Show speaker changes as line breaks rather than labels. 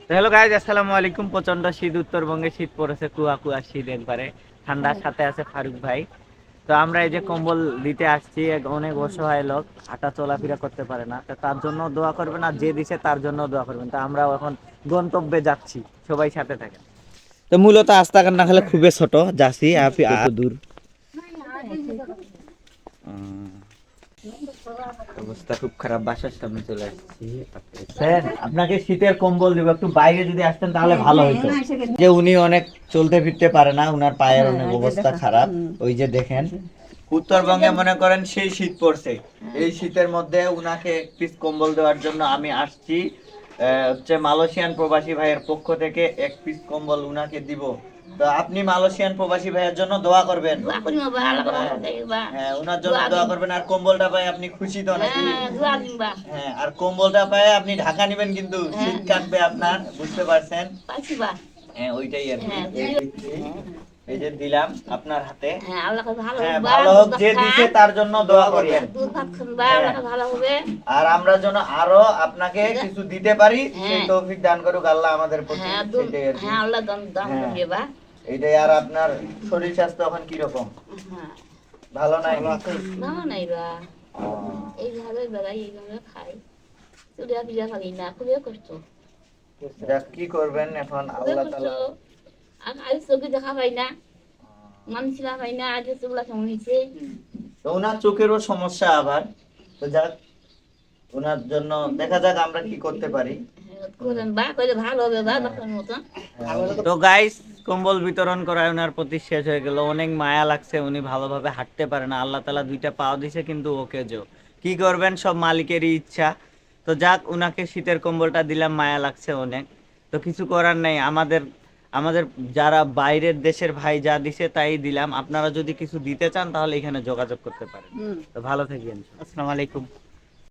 তো hello guys, আসসালামু আলাইকুম। প্রচন্ড শীত, উত্তরবঙ্গে শীত পড়েছে, কুয়া কুয়া শীত একবারে। ঠান্ডার সাথে আছে ফারুক ভাই। তো আমরা এই যে কম্বল দিতে আসছি, অনেক অসহায় লোক, হাঁটা চলাফেরা করতে পারে না। তো তার জন্য দোয়া করবেন, আর যে দিছে তার জন্য দোয়া করবেন। তো আমরাও এখন গন্তব্যে যাচ্ছি, সবাই সাথে থাকেন। তো মূলত আস্তাকার না খেলে খুবই ছোট যাচ্ছি কত দূর। অবস্থা খুব খারাপ, বাসার সামনে চলে আসছি। স্যার, আপনাকে শীতের কম্বল দিব, একটু বাইরে যদি আসতেন তাহলে ভালো হতো। যে উনি অনেক চলতে ফিরতে পারে না, উনার পায়ের অনেক অবস্থা খারাপ। ওই যে দেখেন, উত্তরবঙ্গে মনে করেন সেই শীত পড়ছে। এই শীতের মধ্যে উনাকে এক পিস কম্বল দেওয়ার জন্য আমি আসছি। হচ্ছে মালয়েশিয়ান প্রবাসী ভাইয়ের পক্ষ থেকে এক পিস কম্বল উনাকে দিব। তো আপনি মালয়েশিয়ান প্রবাসী ভাইয়ের জন্য দোয়া করবেন। হ্যাঁ, উনার জন্য দোয়া করবেন। আর কম্বলটা পাই আপনি খুশি তো নাকি? হ্যাঁ, আর কম্বলটা পাই আপনি ঢাকা নিবেন, কিন্তু শীত কাটবে আপনার, বুঝতে পারছেন? হ্যাঁ, ওইটাই আর কি। এই যে দিলাম আপনার হাতে। হ্যাঁ, ভালো হোক, যে দিছে তার জন্য দোয়া করেন। আর আমরা যেন আরো আপনাকে কিছু দিতে পারি, সেই তৌফিক দান করুক আল্লাহ আমাদের প্রতি। সেটাই আর কি। হ্যাঁ, এইটাই। আর আপনার শরীর স্বাস্থ্য এখন কিরকম? ভালো নাই? যাক, কি করবেন এখন, আল্লাহ তাআলা। তো ওনার চোখেরও সমস্যা আবার। তো যাক, ওনার জন্য দেখা যাক আমরা কি করতে পারি। তো গাইস, কম্বল বিতরণ করায় ওনার প্রতি শেষ হয়ে গেল। অনেক মায়া লাগছে, উনি ভালোভাবে হাঁটতে পারে না। আল্লাহ তাআলা দুইটা পাও দিছে, কিন্তু ওকে যে কি করবেন, সব মালিকেরই ইচ্ছা। তো যাক, উনাকে শীতের কম্বলটা দিলাম, মায়া লাগছে অনেক। তো কিছু করার নেই, আমাদের আমাদের যারা বাইরের দেশের ভাই যা দিছে তাই দিলাম। আপনারা যদি কিছু দিতে চান তাহলে এখানে যোগাযোগ করতে পারেন। তো ভালো থাকবেন, আসসালামু আলাইকুম।